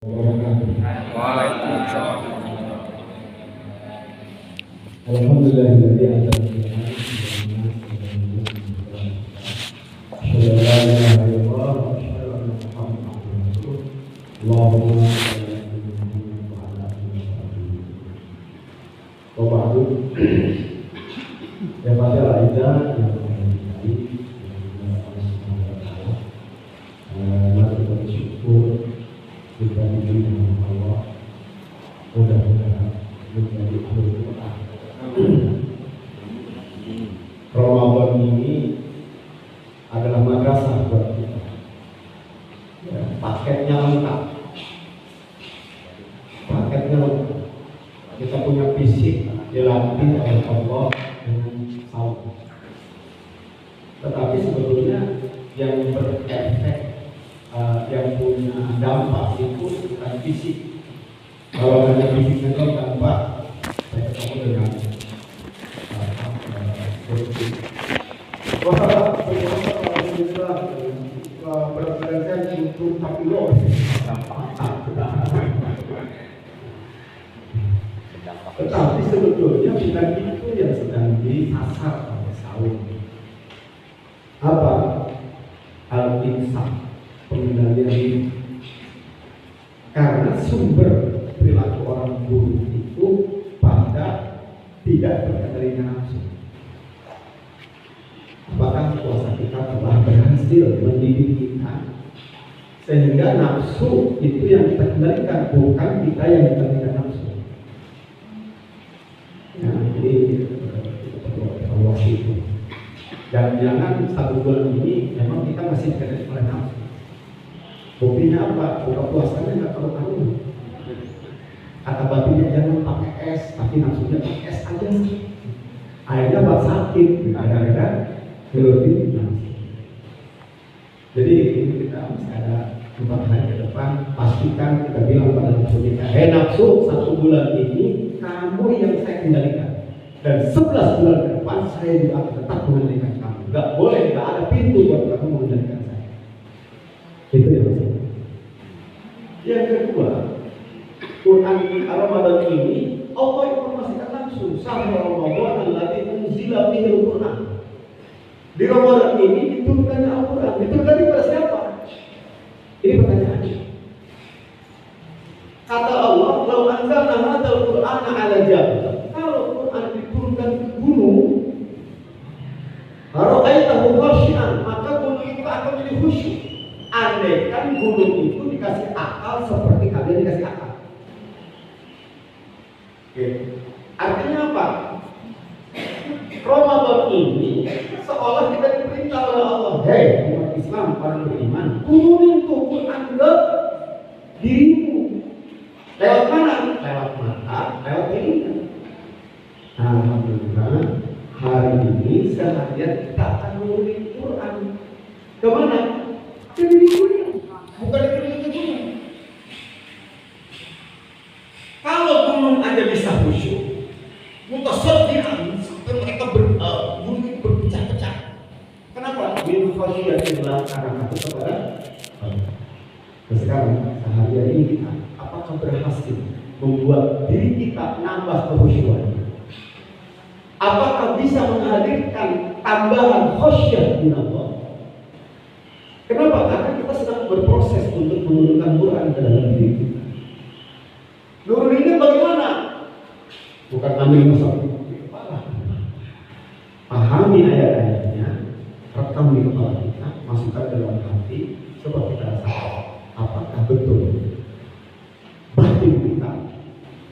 Waalaikumsalam. Alhamdulillahilladzi anzala yang pada Aiza yang mari kita bersyukur kita diberi dengan Allah mudah-mudahan menjadi akhir Quran. Ramadan ini adalah madrasah buat kita. Ya, paketnya lengkap. Kita punya fisik dilatih oleh Allah dengan saum. Tetapi sebetulnya yang berefek yang punya dampak itu bukan fisik. Kalau hanya fisiknya itu dampak, saya ketemu dengan korupsi. Berat badan saya untuk 4 kilo. Tetapi sebetulnya bukan itu yang sedang disasar oleh saum. Apa? Al-insaf, pengendalian diri. Karena sumber perilaku orang buruk itu pada tidak terkendalinya nafsu. Apakah puasa kita telah berhasil mendidik kita sehingga nafsu itu yang kita kendalikan, bukan kita yang kendalikan nafsu. Ya, jadi kita perlu evaluasi itu. Dan jangan 1 bulan ini memang kita masih dikendalikan oleh nafsu. Buktinya apa? Buka puasanya nggak tahu. Kata babinya jangan pakai es, tapi nafsunya pakai es aja. Akhirnya buat sakit, ada lebih nafsu. Jadi ini kita masih ada 4 hari ke depan. Pastikan kita bilang pada nafsu kita, nafsu 1 bulan ini kamu yang saya kendalikan. Dan 11 bulan ke depan saya juga akan tetap mengendalikan kamu. Gak boleh, gak ada pintu buat kamu mengendalikan saya. Itu yang maksudnya. Yang kedua, Quran Ramadan ini Allah informasikan langsung sahur Ramadan alladzi unzila fihi al-Quran. Di Ramadan ini diturunkannya Al-Quran. Diturunkan kepada siapa? Ini pertanyaannya. Kata Allah, "Lau anzalna hadzal Qur'ana 'ala jabal." Kalau Quran diturunkan ke gunung, ra'aitahu khashi'an, maka gunung itu akan menjadi khusyuk. Andaikan gunung itu dikasih akal seperti kalian dikasih akal. Oke. Artinya apa? Ramadan ini seolah kita diperintah oleh Allah, hei umat Islam, orang beriman, turunin tuh Quran ke dirimu. Lewat mana? Lewat mata, lewat telinga. Alhamdulillah, hari ini seharian kita akan menurunin Quran. Kemana? Ke dirimu, bukan ke gunung. Kalau gunung aja bisa khusyuk, mutasabbihan sampai mereka gunung itu berpecah-pecah. Kenapa? Min khasyiatillah, karena takut kepada Allah. Sekarang seharian ini kita apakah berhasil membuat diri kita nambah kekhusyuan? Apakah bisa menghadirkan tambahan khasyah di Allah? Kenapa? Karena kita sedang berproses untuk menurunkan Quran ke dalam diri kita. Nuruninnya bagaimana? Bukan ambil mushaf. Pahami ayat-ayatnya, rekam di kepala kita, masukkan ke dalam hati, coba kita rasakan apakah betul batin kita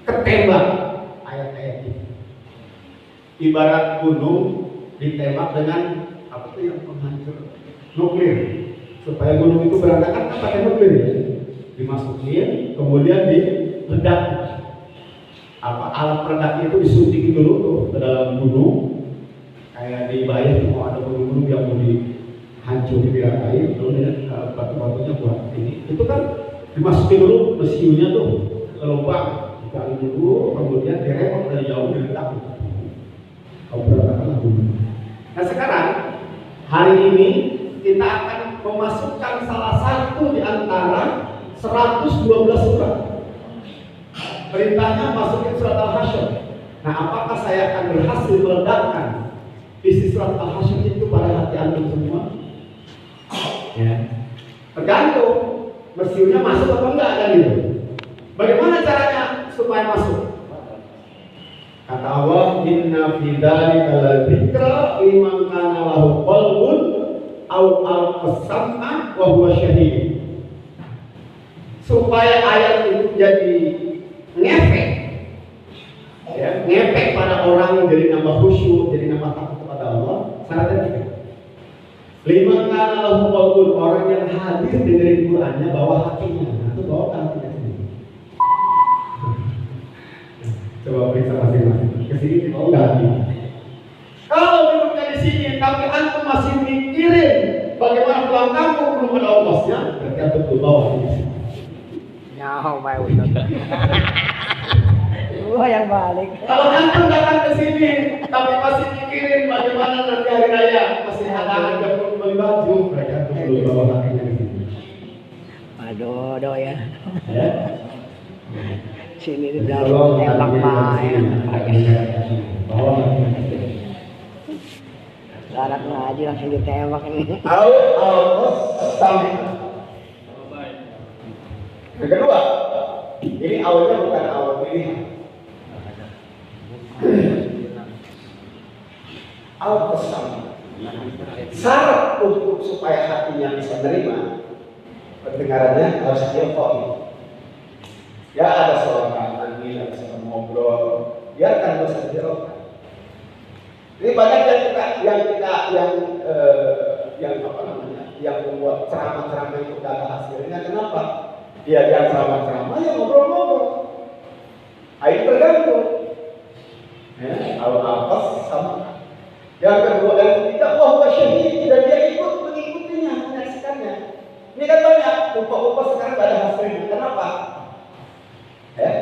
ketembak ayat-ayat itu. Ibarat gunung ditembak dengan apa itu yang penghancur nuklir, supaya gunung itu berantakan kan pakai nuklir ya, dimasukin kemudian diledak. Alat peledaknya itu disuntikin dulu tuh ke dalam gunung, kayak di Bayah tuh ada gunung-gunung yang mau dihancurin dirakain, kemudian batu-batunya buat ini, itu kan dimasukin dulu mesiunya tuh ke lubang, dikali dulu, kemudian direpot dari jauh diledak. Kau berantakanlah gunung. Nah sekarang hari ini kita akan memasukkan salah satu di antara 112 surat. Perintahnya masukin surat Al-Hasyr. Nah, apakah saya akan berhasil meledakkan isi surat Al-Hasyr itu pada hati antum semua? Ya. Tergantung mesinnya masuk atau enggak kan gitu. Bagaimana caranya supaya masuk? Kata Allah, inna fi dzalika la dzikra liman kana lahu qalbun aw al-sam'a wa huwa syahid. Supaya ayat itu jadi ngefek, ya, ngefek pada orang yang jadi nambah khusyuk, jadi nambah takut kepada Allah. Syaratnya tiga. Liman kana lahu qalbun, orang yang hadir dengerin Qur'annya bawa hatinya, nah, itu bawa hatinya sendiri. Coba periksa masing-masing. Kesini mau nggak hati? Kalau duduknya di sini, tapi antum masih mikirin bagaimana pulang kampung belum ada ongkosnya, berarti antum belum bawa hatinya. Nyaho bae udah. Gua yang balik. Kalau antum datang ke sini, tapi masih mikirin bagaimana nanti hari raya, masih ada harga perlu beli baju, berarti antum belum bawa hatinya di sini. Aduh, do ya. Ya. Sini di dalam tembak bae. Darat ngaji langsung ditembak ini. Sampai. Yang kedua, ini awalnya bukan awal pilihan. Awal pesan. Syarat untuk supaya hatinya bisa menerima pendengarannya harus dialfai. Ya ada seorang angin, ada seorang ngobrol, biarkan bisa dialfai. Ini banyak yang apa namanya, yang membuat ceramah-ceramah itu gak ada hasilnya. Kenapa? Dia yang ceramah-ceramah, ya ngobrol-ngobrol. Itu tergantung. Ya, kalau apa sama. Yang kedua dan ketiga, wah syahid, dan dia ikut mengikutinya, menyaksikannya. Ini kan banyak, upah-upah sekarang gak ada hasilnya. Kenapa? Ya,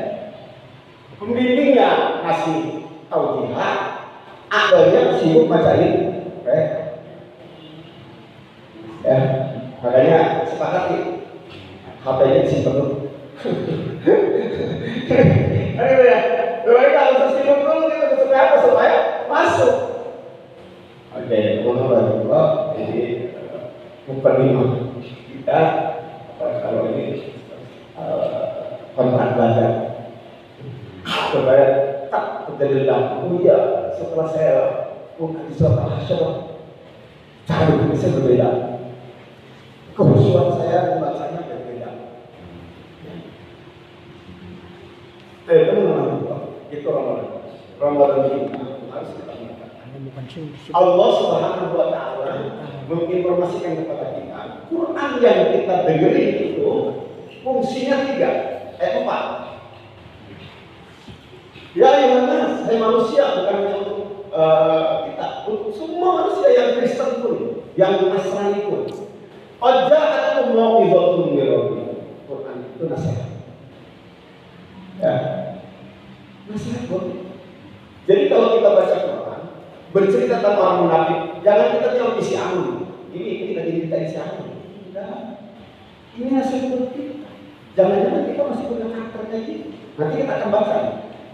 pembimbingnya ngasih tausiah, akhirnya sibuk bacain. Ya, makanya sepakati HP-nya disimpan dulu. Aduh ya, kalau tersinggung dulu kita supaya apa? Supaya masuk. Oke, nomor 2, jadi memperlima kita kalau ini kontrak belajar supaya tak terjadi dalam. Oh iya, setelah saya bukan di surat Al-Hasyr, cara bisa berbeda. Kehusuan saya membacanya berbeda. Itu itu Ramadan ini harus kita lakukan. Allah Subhanahu wa Ta'ala menginformasikan kepada kita, Quran yang kita dengerin itu fungsinya 3, 4. Ya Yohanes, hai manusia, bukan hanya untuk kita, untuk semua manusia yang Kristen pun, yang Nasrani pun. Qad ja'akum mau'izatun min rabbikum. Quran itu nasihat. Ya, nasihat pun. Jadi kalau kita baca Quran, bercerita tentang orang munafik, jangan kita bilang isi angin. Ini kita jadi kita isi angin. Tidak. Ini nasihat buat kita. Jangan-jangan kita masih punya karakter kayak gitu. Nanti kita akan baca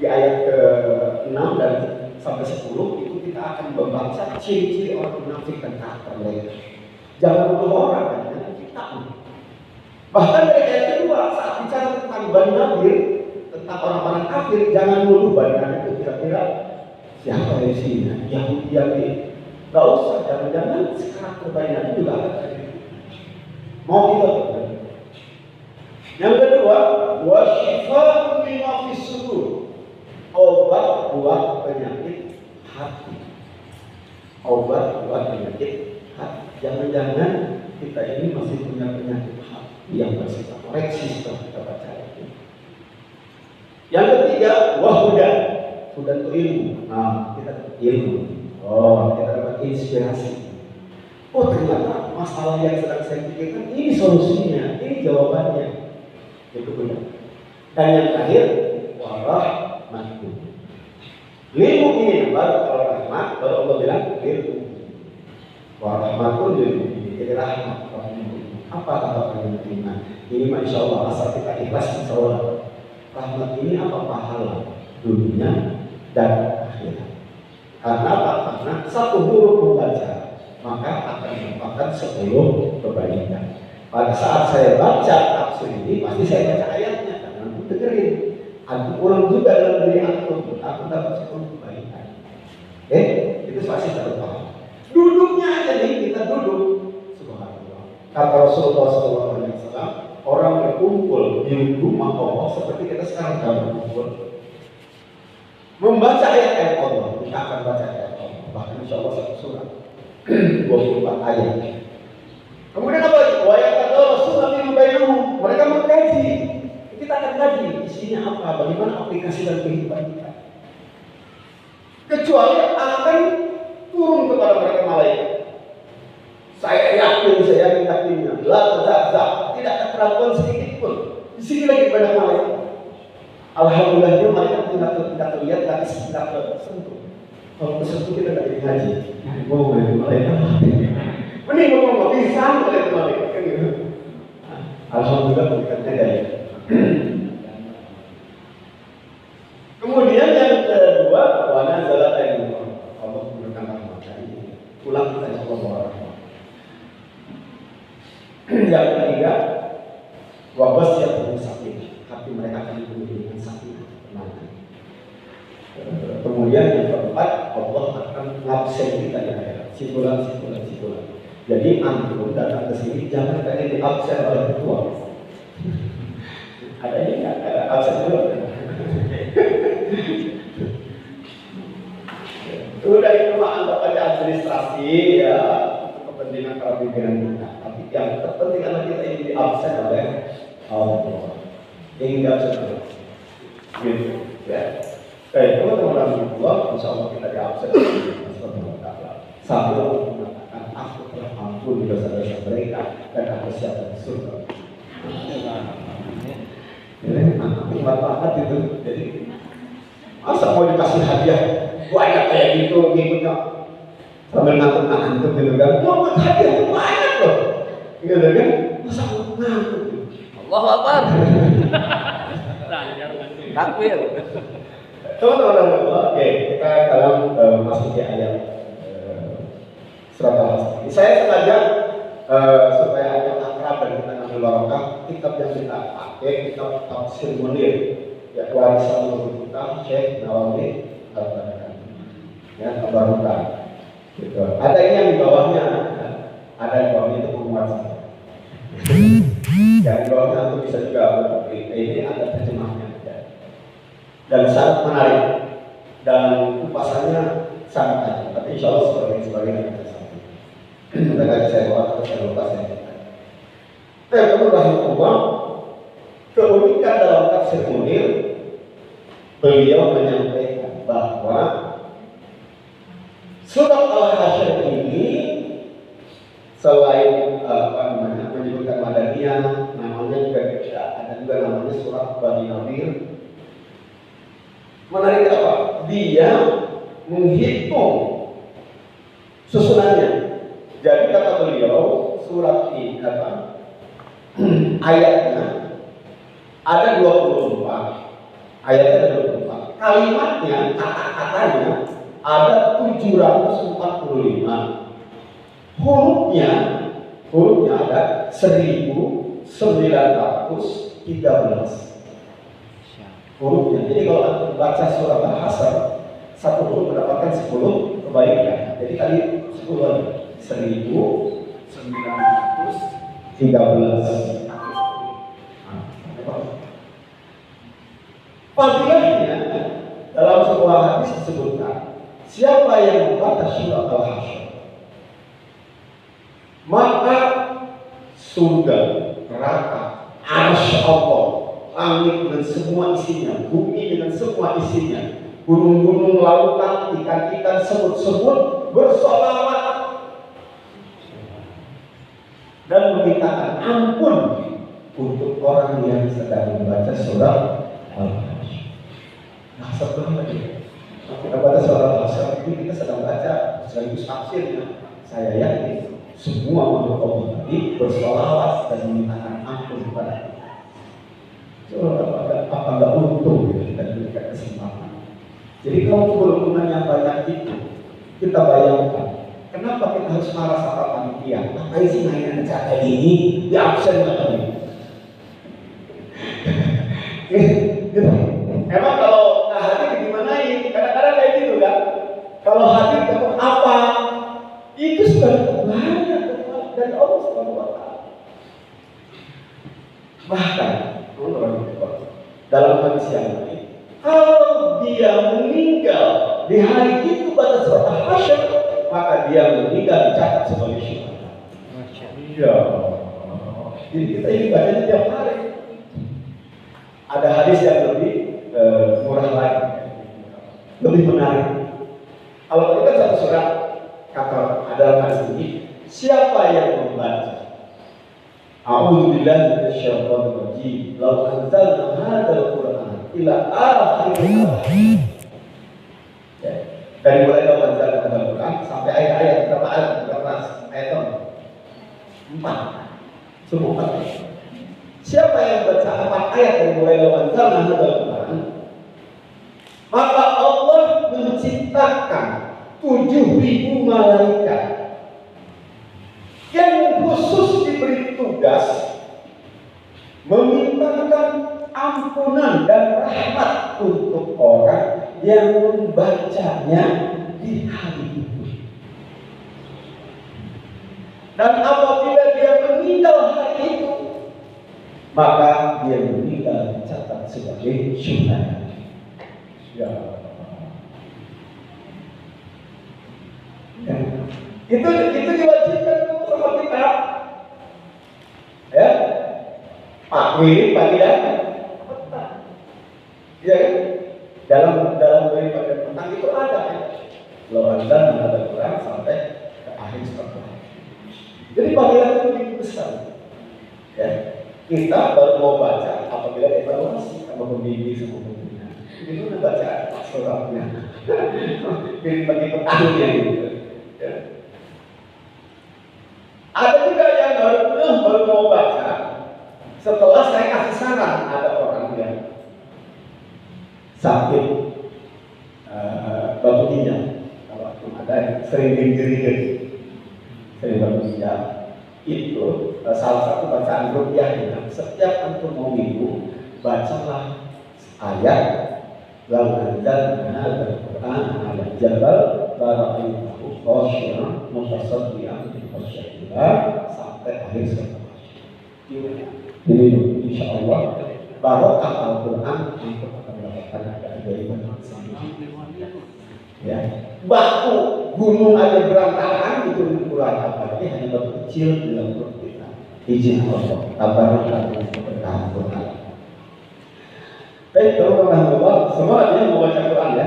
di ayat ke-6 dan sampai 10 itu kita akan membaca ciri-ciri orang munafik dan karakter mereka. Jangan menuduh orang kan, kita. Bahkan dari ayat kedua saat bicara tentang Bani Nadir, tentang orang-orang kafir, jangan menuduh Bani Nadir itu kira-kira siapa di sini? Yahudi yang ini. Gak usah, jangan-jangan karakter Bani Nadir juga ada. Mau kita? Yang kedua, wasyifa'un lima fis sudur, obat buat penyakit hati. Obat buat penyakit hati. Jangan-jangan kita ini masih punya penyakit hati yang bersifat koreksi setelah kita baca itu. Yang ketiga, wahudan. Hudan itu ilmu. Nah, kita dapat ilmu. Oh, kita dapat inspirasi. Oh, ternyata masalah yang sedang saya pikirkan ini solusinya, ini jawabannya. Itu benar. Dan yang terakhir, warahmatuh. Ilmu ini baru kalau rahmat, baru Allah bilang ilmu. Warahmatuh ilmu. Jadi rahmat. Apa tanggapan iman? Ini Masya Allah, asal kita ikhlas insya Allah. Rahmat ini apa pahala dunia dan akhirat. Karena apa? Karena satu huruf membaca maka akan mendapatkan 10 kebaikan. Pada saat saya baca tafsir ini pasti saya baca ayatnya karena aku dengerin. Aku ulang juga dalam diri aku dapat 10 kebaikan. Itu pasti terpaham. Duduknya aja nih, kita duduk. Subhanallah. Kata Rasulullah SAW, orang berkumpul di rumah Allah seperti kita sekarang berkumpul membaca ayat Allah. Kita akan baca ayat Allah. Bahkan insya Allah satu surat 24 ayat. Kemudian apa? Wa yaqulu Rasulullah min bainahum. Mereka mengkaji. Kita akan kaji isinya apa, bagaimana aplikasi dan kehidupan kita. Kecuali akan turun kepada mereka malaikat. Saya yakinnya, tidak ada keraguan sedikit pun. Di sini lagi banyak malaikat. Alhamdulillahnya malaikat tidak terlihat, tapi tidak tersentuh. Kalau tersentuh kita tidak ngaji. Mau malaikat. Mending ngomong pisan malaikat kan gitu. Alhamdulillah malaikatnya dari. Kemudian yang kedua, wana zalat ilmu. Allah memberikan rahmat ini. Pulang kita insya Allah. Yang ketiga, wabas yang sakit. Hati mereka akan dipenuhi dengan sakit. Kemudian yang keempat, Allah akan ngabsen kita di akhirat. Simpulan. Jadi antum datang ke sini jangan kayak di absen oleh ketua. Ada ini nggak? Ada absen dulu. Sudah itu mah anggap aja administrasi ya, kepentingan para pimpinan kita. Tapi yang terpenting adalah kita ini di absen oleh Allah. Hingga seterusnya. Gitu ya. Teman-teman Allah, insya Allah kita di absen sambil mengatakan aku telah ampun dosa-dosa mereka dan aku siap di surga. Ini banget itu. Jadi masa mau dikasih hadiah banyak kayak gitu ngikutnya sambil ngantuk gitu kan? Mau hadiah itu banyak loh, gitu kan? Masa mau ngantuk? Allahu Akbar. Takbir. Teman-teman, oke, kita dalam masuk di ayat surat Al-Hasr. Saya sengaja supaya agak akrab dan kita ngambil barokah, kitab yang kita pakai kitab Tafsir Munir, ya warisan guru kita Syekh Nawawi Al-Badani. Ya, barokah. Gitu. Ada ini yang di bawahnya, ada di bawahnya itu penguat saja. Yang di bawahnya itu bisa juga berbagi. Ini ada terjemahnya. Dan sangat menarik dan kupasannya sangat tajam. Tapi insya Allah sebagainya kita sampai. Kita kaji saya bawa atau saya lupa saya cerita. Rahimahullah, keunikan dalam tafsir Munir, beliau menyampaikan bahwa surat Al-Hasyr ini selain menyebutkan Madaniyah, namanya juga ada juga namanya surat Bani Nadir. Menarik apa? Dia menghitung susunannya. Jadi kata beliau, surat ini ayatnya ada 24. Ayatnya ada 24. Kalimatnya, kata-katanya ada 745. Hurufnya ada 1913. Hurufnya. Jadi kalau Anda baca surat Al-Hasr, satu huruf mendapatkan 10 kebaikan. Jadi tadi 10 lagi. 1913. Fadilahnya dalam sebuah hadis disebutkan, siapa yang membaca surat Al-Hasr, maka surga, neraka, arsy Allah, langit dan semua isinya, bumi dengan semua isinya, gunung-gunung, lautan, ikan-ikan, semut-semut bersolawat dan memintakan ampun untuk orang yang sedang membaca surat Al-Hasr. Nah, sebenarnya kita baca surat Al-Hasr ini kita sedang baca sekaligus tafsirnya. Saya yakin semua makhluk Allah lagi bersolawat dan memintakan ampun kepada kita. So, apa nggak untung ya kita diberikan kesempatan. Jadi kalau keberuntungan yang banyak itu, kita bayangkan, kenapa kita harus marah sama panitia? Ngapain sih nanya acara ini? Di absen lagi. Gitu. Emang kalau nggak hadir gimanain? Kadang-kadang kayak gitu kan? Kalau hadir dapat apa? Itu sudah banyak dari Allah Subhanahu wa Ta'ala. Bahkan dalam hadis yang lain, kalau dia meninggal di hari itu pada surat Hasyr, maka dia meninggal dicatat sebagai syuhada. Ya. Jadi kita ini bacanya tiap hari. Ada hadis yang lebih murah lagi, lebih menarik. Kalau tadi kan satu surat, kata dalam hadis ini, siapa yang membaca A'udzubillahi minasyaitonir rajim, law anzalna hadzal Qur'an ila akhir. Dari mulai law anzalna hadzal Qur'an sampai ayat-ayat berapa ayat 4. Semua 4. Siapa yang baca 4 ayat dari mulai law anzalna hadzal Qur'an, maka Allah menciptakan 7.000 malaikat yang khusus diberi tugas memintakan ampunan dan rahmat untuk orang yang membacanya di hari itu. Dan apabila dia meninggal hari itu, maka dia meninggal dicatat sebagai syuhada. Ya. Itu diwajibkan sama kita. Ya. Pak Wili pagi dan petang. Ya. Dalam dari pada petang itu ada ya. Lawan-lawan ada Quran sampai ke akhir surat. Jadi panggilan itu begitu besar. Ya. Kita baru mau baca apabila evaluasi sama pembimbing sama pembina. Itu udah baca suratnya. Bagi petangnya gitu. Ya. Ada juga yang baru mau baca. Setelah saya kasih saran, ada orang yang sakit batu ginjal. Kalau ada yang sering digigit, sering batu ginjal, itu salah satu bacaan ruqyahnya. Setiap antum mau minggu, bacalah ayat lalu anzalna al-Qur'an 'ala jabal bara'aytahu khashi'an mutasaddian min khasyatillah sampai akhir surat. Ini insya Allah barokah Al-Quran untuk akan mendapatkan keajaiban sama. Ya, batu gunung aja berantakan itu ukuran apa? Ini hanya batu kecil dalam perut kita. Izin Allah, tabaraka untuk berkah Quran. Baik, teman-teman, semua dia mau baca Quran ya.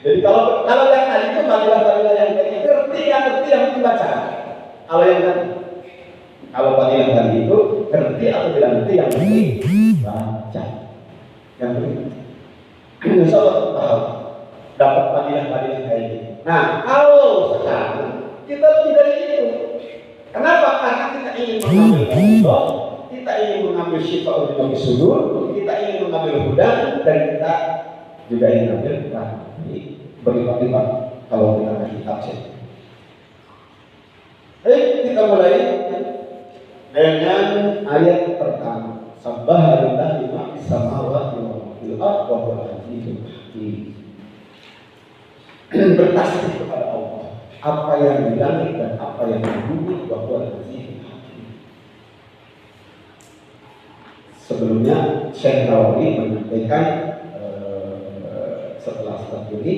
Jadi kalau yang tadi itu fadilah yang ngerti yang dibaca. Kalau fadilah tadi itu ngerti atau tidak ngerti yang dibaca. Yang penting, insya Allah tahu dapat fadilah kayak ini. Nah, kalau sekarang kita lebih dari itu. Kenapa? Karena kita ingin mengambil Allah, kita ingin mengambil syifa untuk sudur, kita ingin mengambil hudan, dan kita juga ingin mengambil rahmat. Berlipat-lipat kalau kita kasih tafsir. Kita mulai dengan ayat pertama. Subhanallahi ma fis samawati wa fil ardi wa huwal azizul hakim. Bertasbih kepada Allah. Apa yang di langit dan apa yang di bumi bahwa azizul hakim. Sebelumnya Syekh Nawawi menyampaikan setelah surat ini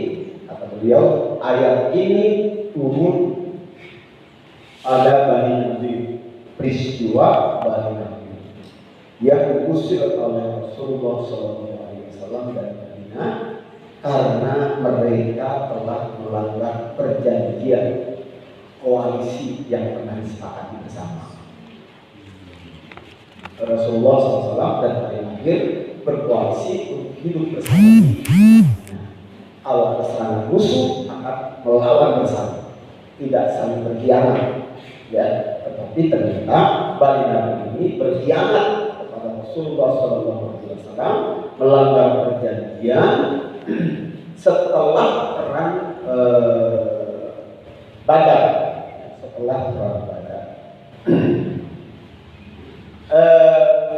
kata beliau, ayat ini turun pada Bani Nadir, peristiwa Bani Nadir yang diusir oleh Rasulullah SAW dari Madinah karena mereka telah melanggar perjanjian koalisi yang pernah disepakati bersama. Rasulullah SAW dan Bani Nadir berkoalisi untuk hidup bersama. Kalau ada serangan musuh akan melawan bersama, tidak saling berkhianat. Ya, tetapi ternyata Bani Nadir ini berkhianat kepada Rasulullah SAW, melanggar perjanjian setelah perang Badar. Setelah perang Badar.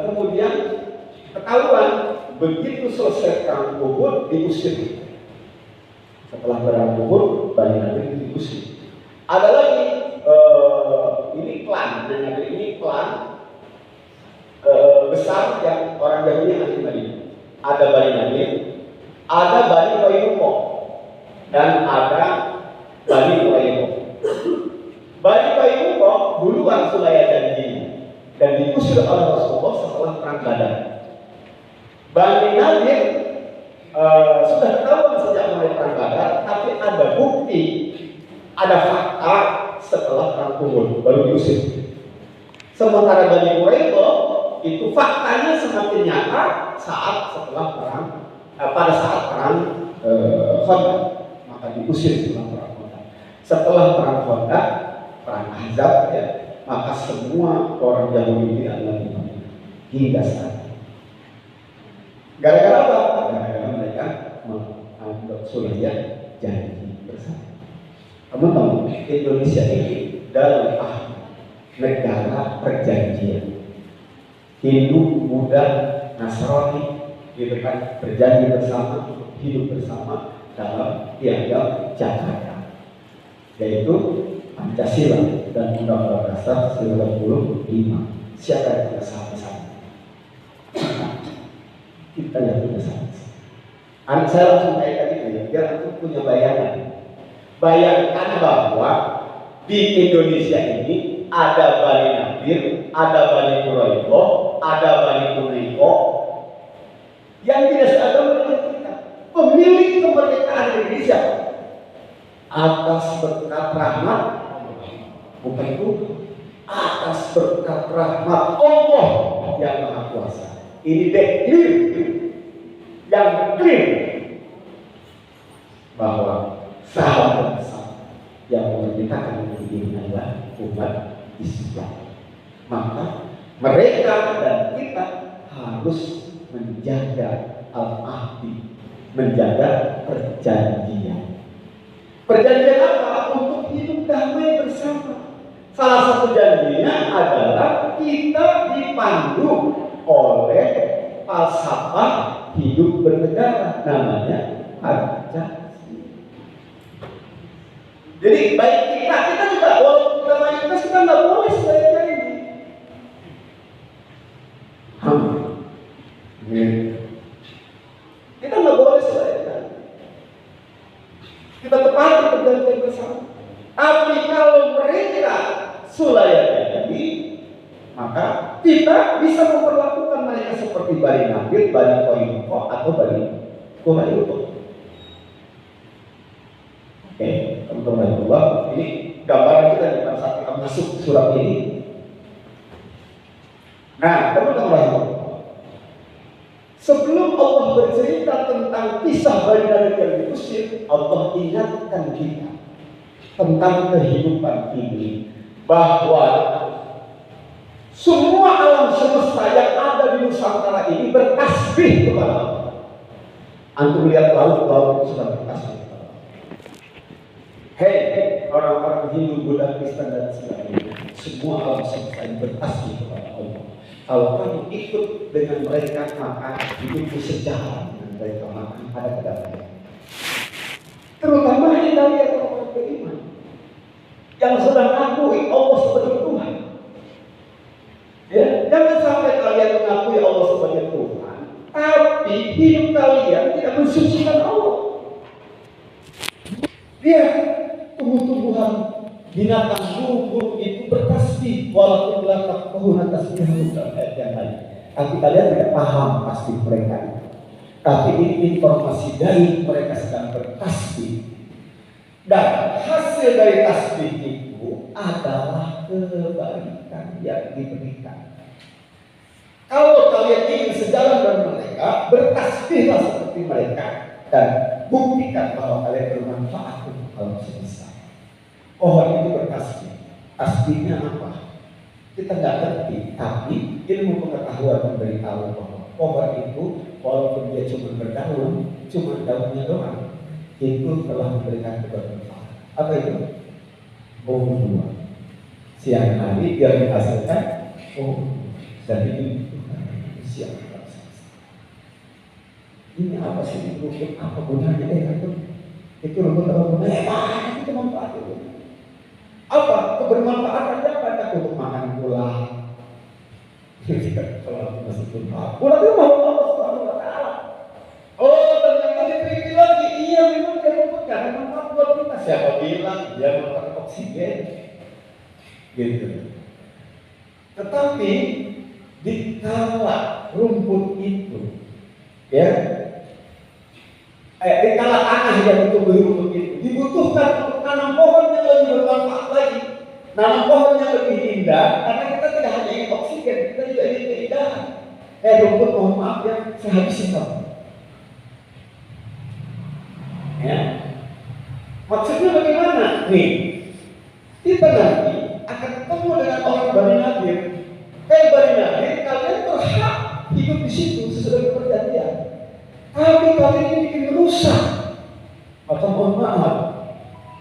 Kemudian ketahuan begitu selesai perang Uhud diusir. Setelah perang Uhud, Bani Nadir diusir. Ada lagi ini klan, ini klan besar yang orang Yahudi yang asli Madinah. Ada Bani Nadir, ada Bani Qainuqa, dan ada Bani Quraidah. Bani Qainuqa duluan Sulaya janjinya dan diusir oleh Rasulullah setelah perang Badar. Bani Nadir sudah ketahuan sejak mulai perang Badar, tapi ada bukti, ada fakta setelah perang Uhud baru diusir. Sementara Bani Quraidah itu faktanya semakin nyata saat setelah perang pada saat perang Khandaq, maka diusir setelah perang Khandaq. Setelah perang Khandaq, perang Ahzab, ya, maka semua orang Yahudi tidak lagi hingga saat ini. Gara-gara apa? Gara-gara mereka menganggap Sulaya janji bersama. Teman-teman, Indonesia ini dalam negara perjanjian. Hindu, Buddha, Nasrani, gitu kan, berjanji bersama, hidup bersama dalam piagam Jakarta, yaitu Pancasila dan Undang-Undang Dasar 1945. Siapa yang tidak sama-sama? Kita yang tidak sama-sama. Saya langsung kaitkan ini, biar aku punya bayangan. Bayangkan bahwa di Indonesia ini ada Bani Nadir, ada Bani Quraidah, ada Bani Quraidah yang tidak seagama dengan kita. Pemilik kemerdekaan Indonesia atas berkat rahmat, bukan itu, atas berkat rahmat Allah yang Maha Kuasa. Ini clear, yang clear bahwa sahabat bersama yang memerdekakan negeri adalah umat Islam. Maka mereka dan kita harus menjaga al-ahdi, menjaga perjanjian. Perjanjian apa? Untuk hidup damai bersama. Salah satu janjinya adalah kita dipandu oleh falsafah hidup bernegara, namanya Pancasila. Jadi baik kita juga walaupun kita mayoritas kita nggak boleh sebaliknya ini. Kita nggak boleh sebaliknya. Kita tepati perjanjian bersama. Tapi kalau mereka sulaya jadi, maka kita bisa memperlakukan mereka seperti Bani Nadir, Bani Qainuqa atau Bani Quraidah. Oke, teman-teman Allah, ini gambaran kita di saat kita masuk surat ini. Nah, teman-teman Allah, sebelum Allah bercerita tentang kisah Bani Nadir yang diusir, Allah ingatkan kita tentang kehidupan ini, bahwa semua alam semesta yang ada di Nusantara ini bertasbih kepada Allah. Antum lihat laut itu sudah bertasbih. Hei orang-orang Hindu, Buddha, Kristen dan sebagainya, semua alam semesta ini bertasbih kepada Allah. Kalau kamu ikut dengan mereka, maka hidupmu sejalan dengan mereka, maka ada kedamaian. Terutama di kalian orang beriman yang sudah mengakui Allah sebagai Tuhan. Ya, jangan sampai kalian mengakui Allah sebagai Tuhan, tapi hidup kalian tidak mensucikan Allah. Dia tumbuh-tumbuhan, binatang, burung itu bertasbih walaupun belakang pengguna tasbih dalam ayat yang lain. Tapi kalian tidak paham pasti mereka itu. Tapi ini informasi dari mereka sedang bertasbih. Dan hasil dari tasbih itu adalah kebaikan yang diberikan. Kalau kalian ingin sejalan dengan mereka, bertasbihlah seperti mereka dan buktikan bahwa kalian bermanfaat untuk alam semesta. Pohon itu bertasbih, Aslinya apa? Kita nggak ngerti, tapi ilmu pengetahuan memberitahu bahwa pohon itu walaupun dia cuma berdaun, cuma daunnya doang, itu telah memberikan kebermanfaatan. Apa itu? Buah. Siang hari dia menghasilkan dan itu siang hari. Ini apa sih rumput? Apa gunanya? Itu rumput apa gunanya? Itu manfaat itu. Apa kebermanfaatannya? Apa untuk makan ulang? Kalau masih pun ulang itu mau Allah Subhanahu Wa Taala. Oh ternyata dipikir lagi, iya memang dia rumput karena manfaat buat kita. Siapa bilang dia manfaat oksigen? Gitu. Tetapi dikala rumput itu, ya, dikala tanah yang tumbuh rumput itu dibutuhkan untuk nanam pohon yang lebih bermanfaat lagi, nanam pohon yang lebih indah, karena kita tidak hanya ingin oksigen, kita juga ingin keindahan. Rumput mohon maaf yang sehabis itu. Ya, maksudnya bagaimana? Nih, kita nanti akan ketemu dengan orang Bani Nadir. Bani Nadir, kalian berhak hidup di situ sesuai perjanjian. Tapi kalian ini bikin rusak. Maka mohon maaf,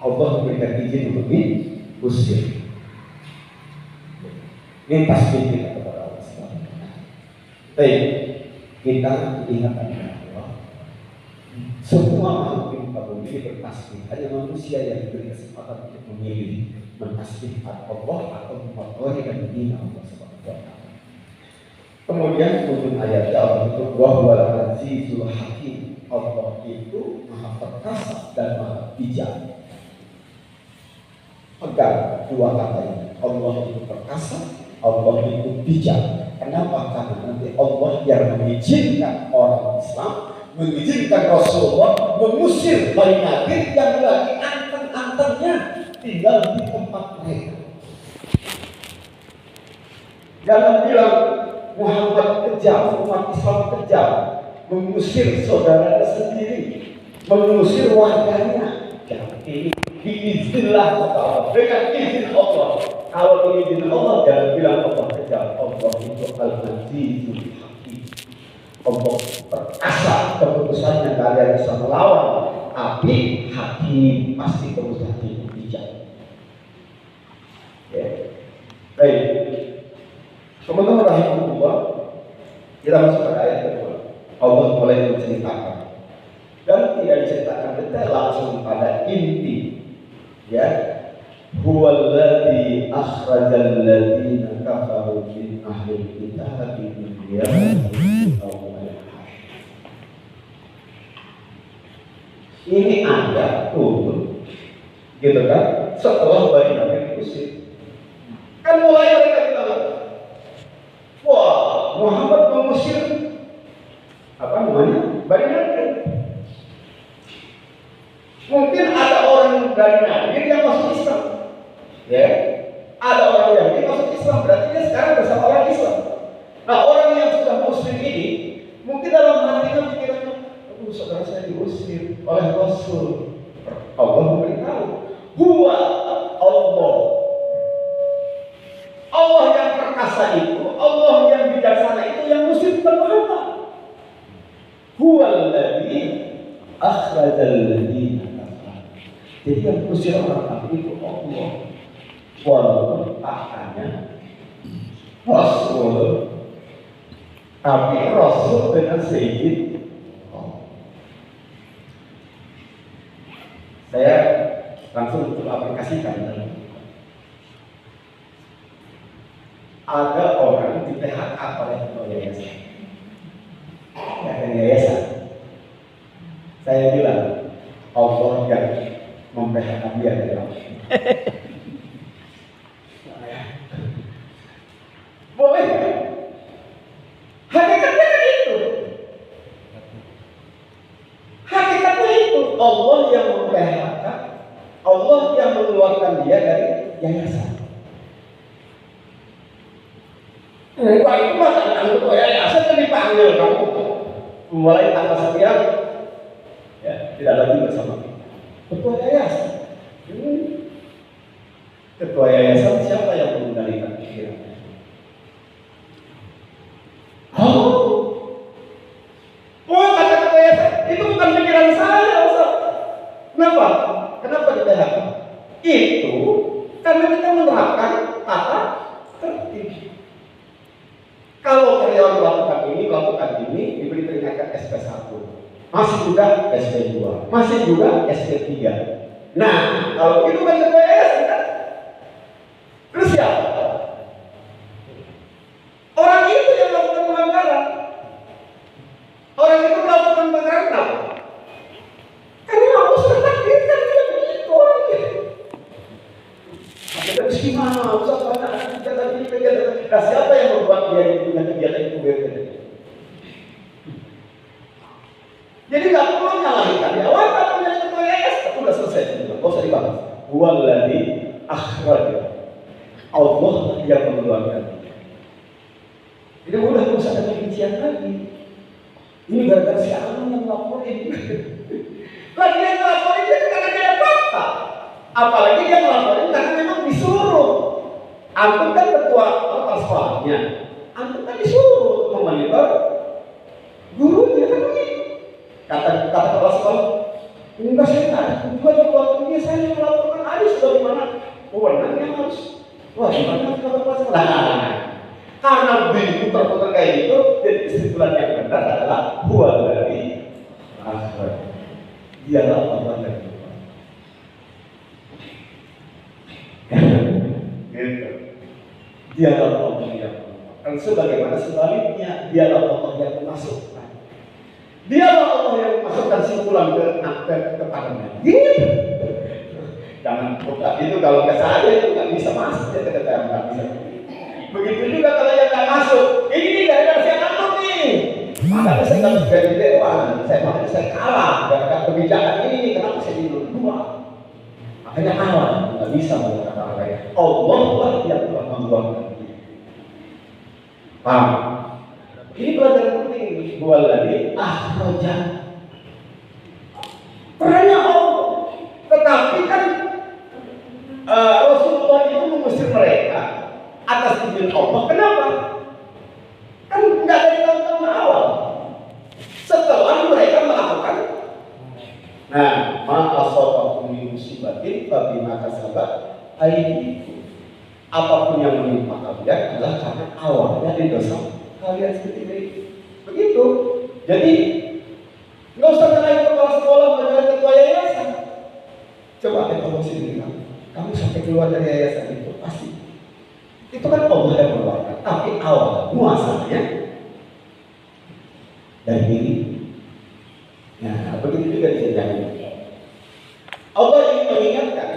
Allah memberikan izin untuk diusir. Ini pasti kita kepada Allah SWT. Baik, kita ingatkan bahwa semua makhluk di muka bumi ini bertasbih. Hanya manusia yang diberi kesempatan untuk memilih mentasbihkan Allah atau memperolehkan diri Allah SWT. Kemudian ujung ayatnya Allah itu wahwal azizul hakim. Allah itu maha perkasa dan maha bijak. Pegang dua kata ini. Allah itu perkasa, Allah itu bijak. Kenapa? Karena nanti Allah yang mengizinkan orang Islam, mengizinkan Rasulullah mengusir Bani Nadir yang lagi anteng-antengnya tinggal di tempat mereka. Jangan bilang Muhammad kejam, umat Islam kejam, mengusir saudaranya sendiri, mengusir warganya. Jadi biiznillah Allah, dengan izin Allah. Kalau izin Allah jangan bilang Allah kejam. Allah itu al-azizul hakim. Allah perkasa, keputusannya kalian bisa melawan, tapi hakim pasti keputusannya bijak. Ya. Baik. Teman-teman rahimahullah, kita masuk ke ayat kedua. Allah mulai menceritakan dan tidak diceritakan detail langsung pada inti, ya. Huwallazi akhrajal ladzina kafaru min ahlil kitabi min diyarihim awwal. Ini ada turun, gitu kan? Setelah Bani Nadir diusir, kan mulai mereka bilang, wah, Muhammad mengusir apa namanya? Bani Nadir. Mungkin ada orang dari Nadir yang masuk Islam, ya. Ada orang yang masuk Islam, berarti dia sekarang bersama orang Islam. Nah, orang yang sudah Muslim ini mungkin dalam hatinya pikirannya, saudara saya diusir oleh Rasul. Allah memberitahu, huwa Allah. Allah yang perkasa itu, Allah yang bijaksana itu yang muslim berapa? Huwallazi akhrajal ladzina kafaru. Jadi yang muslim orang kafir itu Allah. Walaupun akalnya Rasul, tapi Rasul dengan seizin Allah. Saya langsung untuk aplikasikan. Ada orang di PHK oleh ketua yayasan. Yayasan. Saya bilang Allah yang memPHK dia dalam. Boleh? Hakikatnya kan itu. Hakikatnya itu Allah yang memPHK, Allah yang mengeluarkan dia dari yayasan. Wah itu mah tentang ketua yayasan kan dipanggil kamu. Mulai tanggal sekian, ya tidak lagi bersama kita. Ketua yayasan. Ketua yayasan siapa yang mengendalikan pikirannya? Oh, kata ketua yayasan, itu bukan pikiran saya, Ustaz. Kenapa? Kenapa di PHK? Itu karena kita menerapkan tata tertib. Kalau karyawan melakukan ini, diberi peringatan SP1, masih juga SP2, masih juga SP3. Nah, kalau itu kan ketua yayasan kan? Terus siapa? Orang itu yang melakukan pelanggaran. Orang itu melakukan pelanggaran kenapa? Karena Allah sudah takdirkan dia begitu orangnya. Tapi gimana? Ustaz banyak kegiatan ini, kegiatan. Nah, siapa yang membuat dia punya kegiatan itu berbeda? Jadi nggak perlu nyalahin karyawan, tapi punya ketua yayasan. Udah selesai. Nggak usah dibahas. Huwallazi akhraja. Allah yang mengeluarkan. Jadi udah nggak usah ada rincian lagi. Ini gara-gara si Alam yang melaporin. Lagi yang melaporin dia karena dia fakta. Apalagi dia melaporin karena memang disuruh. Antum kan ketua sekolahnya. Antum kan disuruh memonitor gurunya kan begitu. Kata kepala sekolah, enggak, saya nggak ada tujuan di waktunya, saya yang melaporkan Adi sebagaimana wewenang yang harus. Wah, gimana kata kepala sekolah? Karena begitu terputar kayak gitu, jadi kesimpulan yang benar adalah huwallazi akhraja. Dialah Allah yang berbuat. Gitu. Dialah Allah yang berbuat. Dan sebagaimana sebaliknya, dialah Allah yang memasukkan. Dialah Allah yang memasukkan simpulan kepadanya. Gitu. Jangan buka itu, kalau nggak saja itu nggak bisa masuk ya, kata nggak bisa. Begitu juga kalau yang nggak masuk, ini gara-gara saya takut nih. Makanya saya nggak bisa jadi dewan, saya kalah gara-gara kebijakan ini. Kenapa saya di dua? Makanya kalah, nggak bisa mengatakan orang lain. Allah lah yang telah membuatkan. Paham? Ini pelajaran penting. Huwallazi akhraja. Perannya Allah, tetapi kan Rasulullah itu mengusir mereka atas izin Allah. Kenapa? Kan nggak dari tahun-tahun awal. Setelah mereka melakukan, nah, ma'asofakum min musibatin fabima kasabat aydikum. Apapun yang menimpa kalian adalah karena awalnya dari dosa kalian sendiri. Begitu. Jadi nggak usah nyalahin kepala sekolah, nyalahin ketua yayasan. Coba evaluasi diri kamu sampai keluar dari yayasan itu pasti. Itu kan Allah yang mengeluarkan, tapi awal muasalnya dari diri. Nah, begitu juga disenjangi. Allah ingin mengingatkan,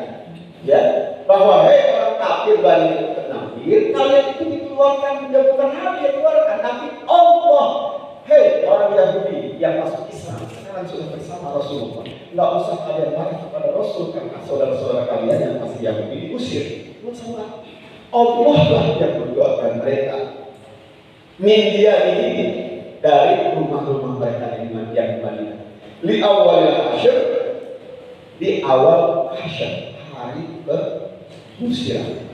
ya, bahwa hei orang kafir Bani Nadir, kalian itu dikeluarkan, bukan Nabi yang keluarkan, tapi Allah. Hei orang Yahudi yang masuk Islam, sekarang sudah bersama Rasulullah. Nggak usah kalian marah kepada Rasul karena saudara-saudara kalian yang masih Yahudi diusir. Nggak usah. Allah lah yang mendoakan mereka. Min diyarihim, dari rumah-rumah mereka yang di Madinah. Li awal hasyr, di awal hasyr, hari pengusiran.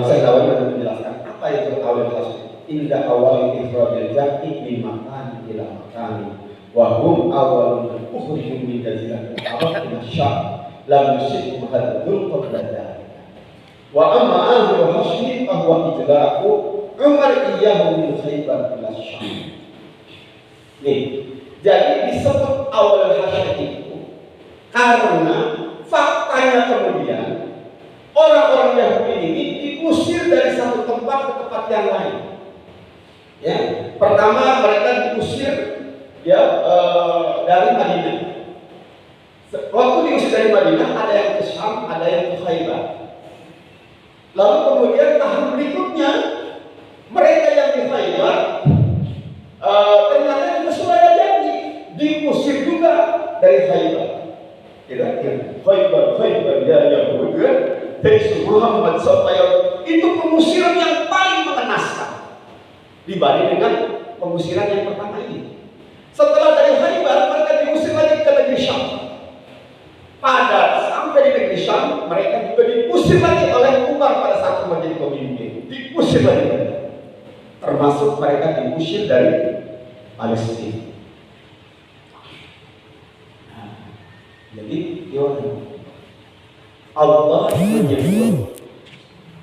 Saya awalnya menjelaskan apa itu awal hasyr. Indah awal ikhrajul jati min makan ila makan. Wa hum awalun ukhriju min jaziratil arab ila syam. Lam yusikum hadzul qabla dzalika. Wa amma ahlu hasyr fa huwa ijlaqu Umar iyyahu min Khaybar ila Syam. Nih, jadi disebut awal hasyr itu karena faktanya kemudian orang-orang Yahudi ini diusir dari satu tempat ke tempat yang lain. Ya, pertama mereka diusir dari Madinah. Waktu diusir dari Madinah ada yang ke Syam, ada yang ke Khaybar. Lalu kemudian tahun berikutnya mereka yang di Khaybar ternyata juga sudah jadi diusir juga dari Khaybar. Kira-kira Khaybar ya Yahudi dari Muhammad SAW itu pengusiran yang paling mengenaskan dibanding dengan pengusiran yang pertama ini. Setelah dari Khaybar mereka diusir lagi ke negeri Syam. Pada mereka juga diusir lagi oleh Umar pada saat menjadi pemimpin. Diusir lagi. Termasuk mereka diusir dari Palestina. Jadi, Allah menyebut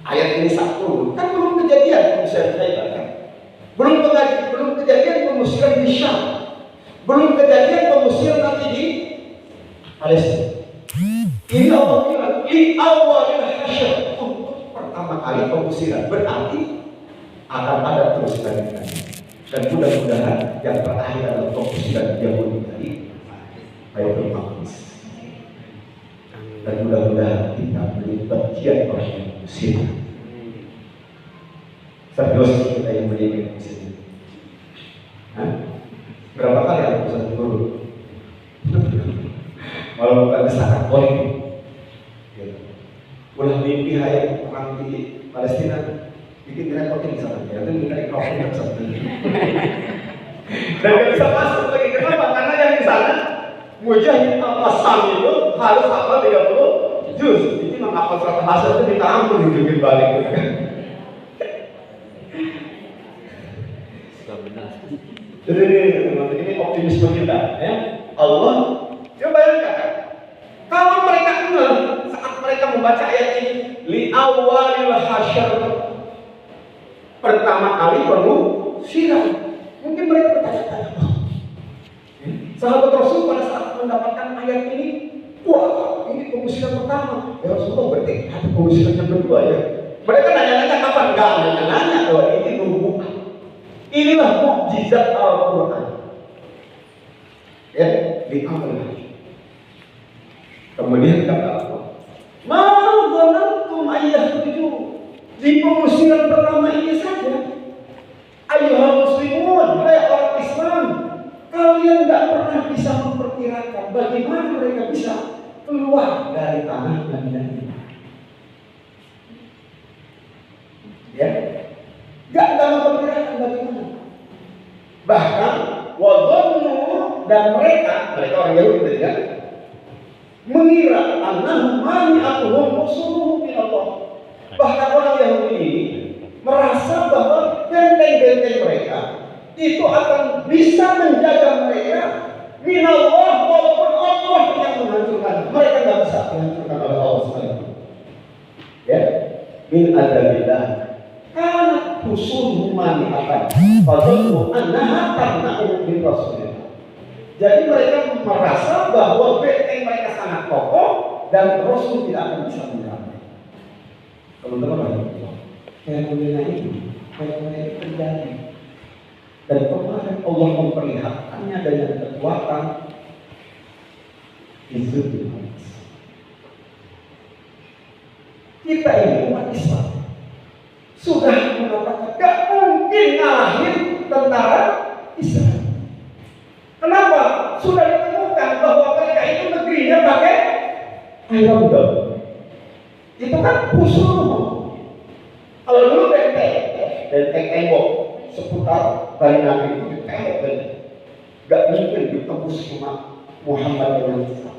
ayat ini satu, kan belum kejadian pengusiran Khaybar kan? Belum kejadian pengusiran di Syam, belum kejadian pengusiran nanti di Palestina. Ini Allah bilang di awalil hasyr, untuk pertama kali pengusiran, berarti akan ada terus lanjutannya. Dan mudah-mudahan yang terakhir adalah pengusiran Yahudi dari Baitul Maqdis. Dan mudah-mudahan kita menjadi bagian orang yang muslim. Serius kita yang menjadi muslim. Berapa kali aku pesan guru? Malah bukan desakan politik. Ulah mimpi hayat perang di Palestina, bikin repotin di sana. Ya, itu kita ikhlaskan satu. Dan nggak bisa masuk lagi. Kenapa? Karena yang di sana Mujahid al-Qassam itu harus hafal 30 juz. Ini menghafal surat Al-Hasyr itu minta ampun hidupin balik gitu kan. Jadi ini optimisme kita ya. Allah, coba bayangkan kalau mereka dengar saat mereka membaca ayat ini li awalil hasyr, pertama kali pengusiran, mungkin mereka bertanya-tanya, sahabat Rasul pada saat mendapatkan ayat ini, wah ini pengusiran pertama, ya Rasulullah berarti ada pengusiran yang kedua ya. Mereka nanya-nanya kapan? Enggak nanya-nanya bahwa ini nubuah. Inilah mukjizat Al-Quran. Ya, di awal. Kemudian kata Allah, "Ma dhanantum ayyahtuju." Di pengusiran pertama ini saja, ayyuhal muslimun, hai orang Islam, kalian tidak pernah bisa memperkirakan bagaimana mereka bisa keluar dari tanah Madinah ini. Ya, tidak dalam memperkirakan bagaimana. Bahkan wadhannu, dan mereka orang Yahudi kan mengira annahum mani'atuhum rusuluhum min Allah. Bahkan orang Yahudi ini merasa bahwa benteng-benteng mereka itu akan bisa menjaga mereka min Allah, walaupun Allah yang menghancurkan. Mereka tidak bisa dihancurkan oleh Allah SWT. Ya, min adabillah. Karena husul humani akan fadlu annaha tamna'u min Rasulillah. Jadi mereka merasa bahwa benteng mereka sangat kokoh dan Rasul tidak akan bisa menyerang. Teman-teman, fenomena ini terjadi. Dan kemarin Allah memperlihatkannya dengan kekuatan Izzul. Kita ini umat Islam sudah mengatakan gak mungkin ngalahin tentara Israel. Kenapa? Sudah ditemukan bahwa mereka itu negerinya pakai Iron Dome. Itu kan musuh. Kalau dulu benteng tembok seputar Bani Nabi itu tembok benteng. Gak mungkin ditembus cuma Muhammad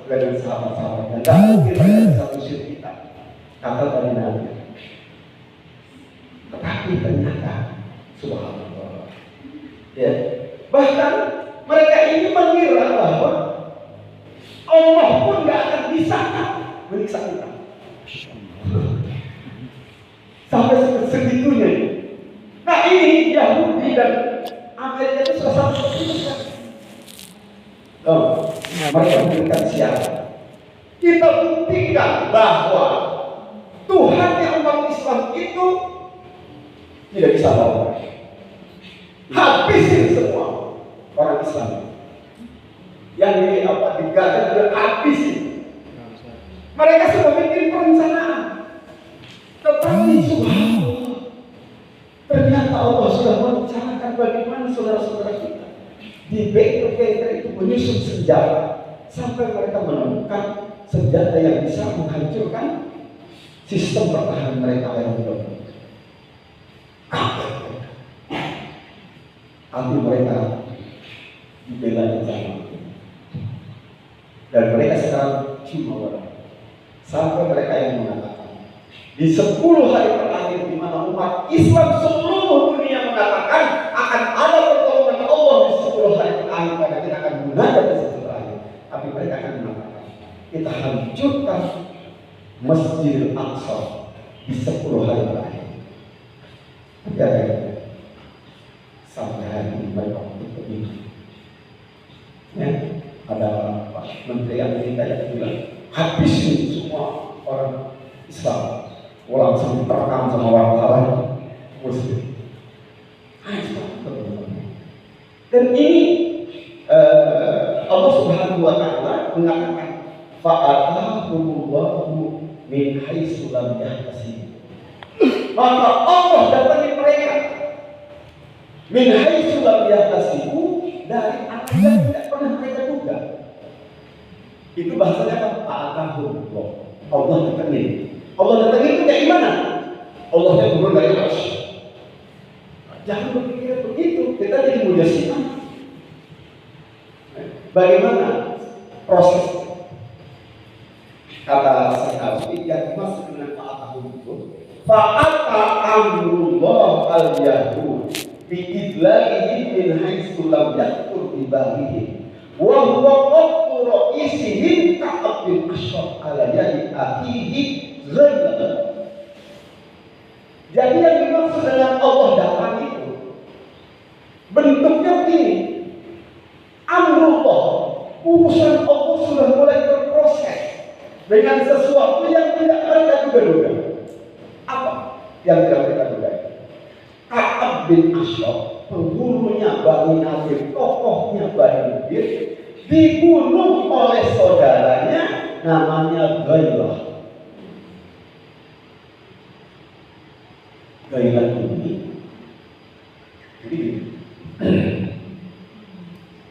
dengan sahabat-sahabatnya. Gak mungkin mereka bisa usir kita. Kata Bani Nabi. Tetapi ternyata subhanallah. Ya. Bahkan mereka ini mengira bahwa Allah pun gak akan bisa menyiksa kita. Sampai segitunya. Nah ini Yahudi dan Amerika itu salah satu itu. Mereka memberikan syarat. Kita buktikan bahwa Tuhan yang umat Islam itu tidak bisa bawa. Habisin semua orang Islam. Yang digagal juga habisin. Mereka sudah bikin perencanaan. Tetapi subhanallah, ternyata Allah sudah merencanakan bagaimana saudara-saudara kita di benteng itu menyusun senjata sampai mereka menemukan senjata yang bisa menghancurkan sistem pertahanan mereka yang belum. Tapi mereka dibela di sana. Dan mereka sekarang cuma orang Sampai mereka yang mengatakan di 10 hari terakhir di mana umat Islam seluruh dunia mengatakan akan ada pertolongan Allah di 10 hari terakhir, karena kita akan munajat di 10 hari. Tapi mereka akan mengatakan kita hancurkan Masjidil Aqsa di 10 hari terakhir. Jadi sampai hari ini mereka begitu. Ya, ada Menteri Amerika yang bilang habisin semua orang Islam, langsung diterkam sama wartawan Muslim. Dan ini Allah Subhanahu wa Ta'ala mengatakan fa'atahumullahu min haitsu lam yahtasib. Maka Allah datangi mereka min haitsu lam yahtasib, dari arah yang tidak pernah mereka duga. Itu bahasanya apa? Fa'atahumullah. Allah datangi. Allah datangi itu dari mana? Allah yang turun dari arsy. Jangan berpikir begitu, kita jadi mujassimah. Bagaimana proses? Kata Syekh yang dimaksud dengan fa'ata amrullah al-yahud bi'idla'ihim min haitsu lam yakur bibahihim wa huwa qattu ra'isihim Ka'ab bin Ashraf ala yadi akhihi ghaiban. Jadi yang dimaksud dengan Allah datang itu bentuknya begini. Amrullah, urusan Allah sudah mulai berproses dengan sesuatu yang tidak mereka duga-duga. Apa yang tidak mereka duga? Ka'ab bin Ashraf, pembunuhnya Bani Nadir, tokohnya Bani Nadir, dibunuh oleh saudaranya namanya Gailah. Gailah ini jadi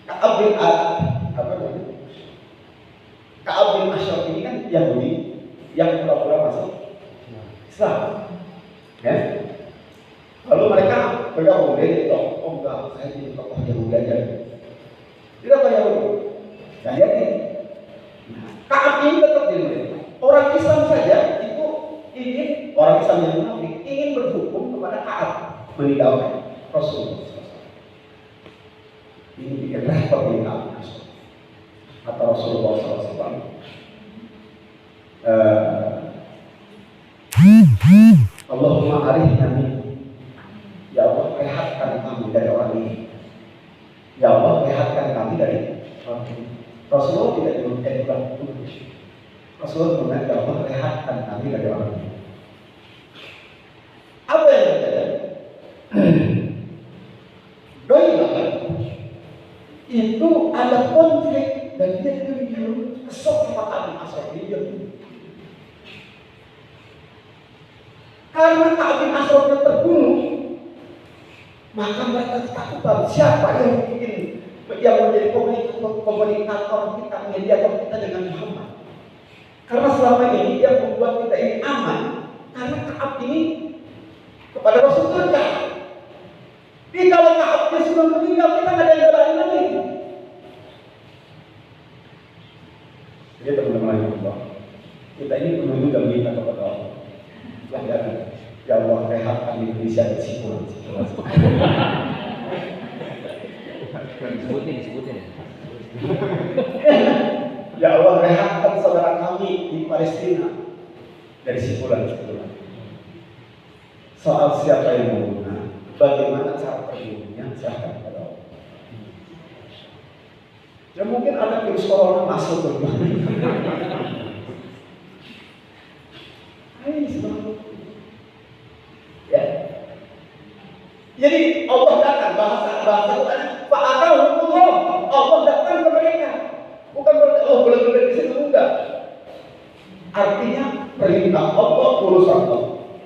Ka'ab bin Ka'ab bin Ashraf ini kan Yahudi yang pura-pura masuk Islam, ya. Lalu mereka bergabung dari oh enggak, saya jadi tokoh Yahudi aja. Tidak apa Yahudi, nah jadi Ka'ab ini tetap di mereka. Orang Islam saja itu ingin, orang Islam yang munafik ingin berhukum kepada Ka'ab meninggalkan Rasulullah. Ini bikin repot di Ka'ab atau Rasulullah SAW. Allahumma arihna minhum. Ya Allah, rehatkan kami dari orang ini. Ya Allah, rehatkan kami dari orang ini. Rasulullah tidak diminta Rasulullah berkata, ya Allah, rehatkan kami dari orang ini. Apa yang terjadi? Gailah itu ada konflik dan dia jujur kesok sama Ka'ab bin Ashraf ini. Karena Ka'ab bin Ashraf terbunuh, maka mereka ketakutan siapa yang menjadi komunikator kita, mediator kita dengan Muhammad. Karena selama ini dia membuat kita ini aman, karena Ka'ab ini kepada Rasul dekat. Jadi kalau Ka'abnya sudah meninggal, kita nggak ada yang belain lagi. Jadi teman-teman yang Allah, kita ini perlu juga minta kepada Allah. Ya Allah, rehatkan Indonesia dari Sipulan. Disebutin. Ya Allah, rehatkan saudara kami di Palestina dari Sipulan. Soal siapa yang membunuh, bagaimana cara terbunuhnya, silahkan kepada Allah. Ya mungkin ada virus corona masuk ke rumah. Ya. Jadi Allah datang, bahasa Quran, fa'atahumullah, Allah datang ke mereka. Bukan berarti Allah boleh di situ, enggak. Artinya perintah Allah, urusan Allah.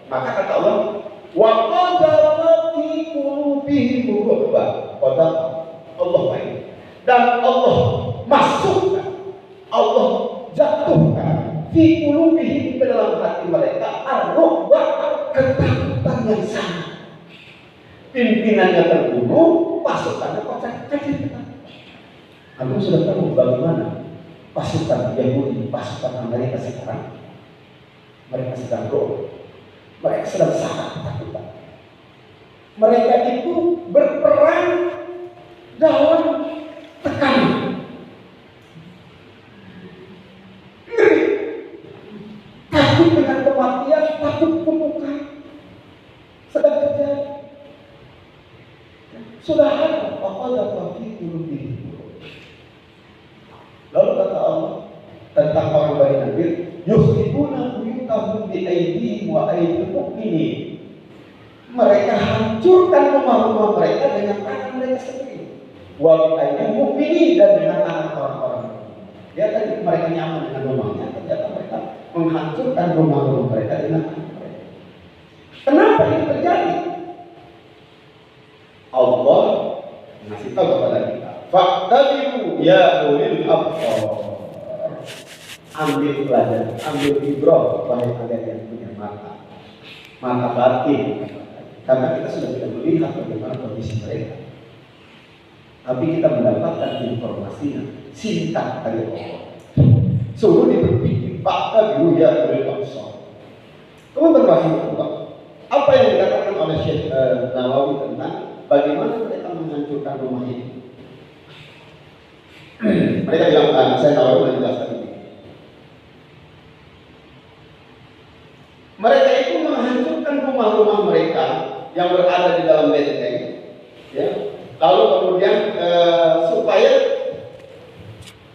Maka kata Allah, wa qadara fi qulubihim ru'ba. Allah baik. Dan Allah masukkan, Allah jatuhkan fi qulubihim ke dalam hati mereka ar-ru'ba, ketakutan yang sangat. Pimpinannya terbunuh, pasukannya kacir-kacir. Anda sudah tahu bagaimana pasukan Yahudi, pasukan Amerika sekarang mereka sedang roh, mereka sedang sangat ketakutan. Mereka itu berperang dalam tekanan, ngeri, takut dengan kematian, takut kutukan sedang terjadi. Sudah ada apa yang bagi diri. Lalu kata Allah tentang orang Bani Nadir, yusribuna buyutahum bi aydihim wa aydil mu'minin. Mereka hancurkan rumah-rumah mereka dengan tangan mereka sendiri. Wa bi aydil mu'minin, dan dengan tangan orang-orang. Ya tadi mereka nyaman dengan rumahnya, ternyata mereka menghancurkan rumah-rumah mereka dengan tangan mereka. Kenapa ini terjadi? Allah ngasih tahu kepada kita, fa'tabiru ya ulil absar. Ambil pelajaran, ambil ibrah, wahai kalian yang punya mata batin. Karena kita sudah tidak melihat bagaimana kondisi mereka, tapi kita mendapatkan informasinya singkat dari Allah. Suruh berpikir, fa'tabiru ya ulil absar. Teman-teman rahimahullah, apa yang dikatakan oleh Syekh Nawawi tentang bagaimana mereka menghancurkan rumah ini? Mereka bilang, saya tahu menjelaskan ini. Mereka itu menghancurkan rumah-rumah mereka yang berada di dalam benteng, ya. Lalu kemudian supaya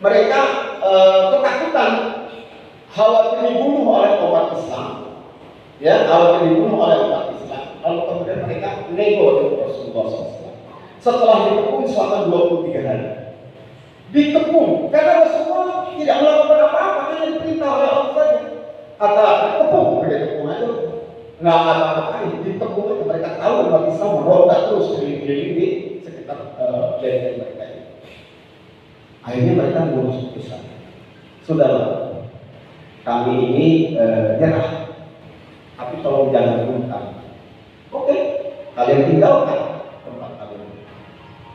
mereka ketakutan, khawatir dibunuh oleh umat Islam, ya, khawatir dibunuh oleh umat Islam. Lalu kemudian mereka nego dengan Rasulullah SAW. Setelah dikepung selama 23 hari, dikepung karena Rasulullah tidak melakukan apa-apa, hanya diperintah oleh Allah saja. Kata dikepung, mereka dikepung aja, nggak apa-apa, dikepung aja. Mereka tahu umat Islam meronda terus keliling-keliling di sekitar benteng mereka ini. Akhirnya mereka mengurus keputusan, sudahlah, kami ini nyerah, tapi tolong jangan bunuh. Oke, kalian tinggalkan tempat kalian.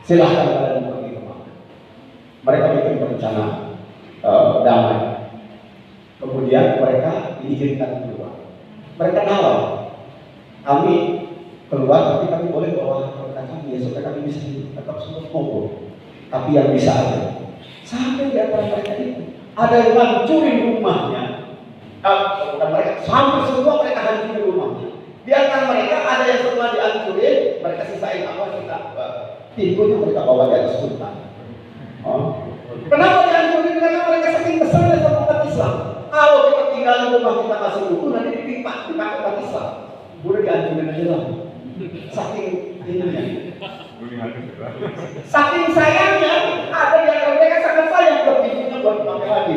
Silahkan kalian pergi kemana. Mereka bikin rencana damai. Kemudian mereka diizinkan keluar. Mereka nawar, kami keluar, tapi kami boleh bawa rekan kami, ya, supaya kami bisa tetap semua kumpul. Tapi yang bisa aja. Sampai di antara mereka itu ada yang hancurin rumahnya. Bukan mereka, sampai semua mereka hancurin rumahnya. Di antara mereka ada yang setelah dihancurin, mereka sisain apa kita pintunya mereka bawa di atas hutan. Kenapa dihancurin? Karena mereka saking kesalnya sama umat Islam. Kalau kita tinggal di rumah kita masih utuh, nanti dipakai umat Islam. Boleh dihancurin aja lah. Saking ininya, saking sayangnya, ada yang mereka sangat sayang buat pintunya buat dipakai lagi.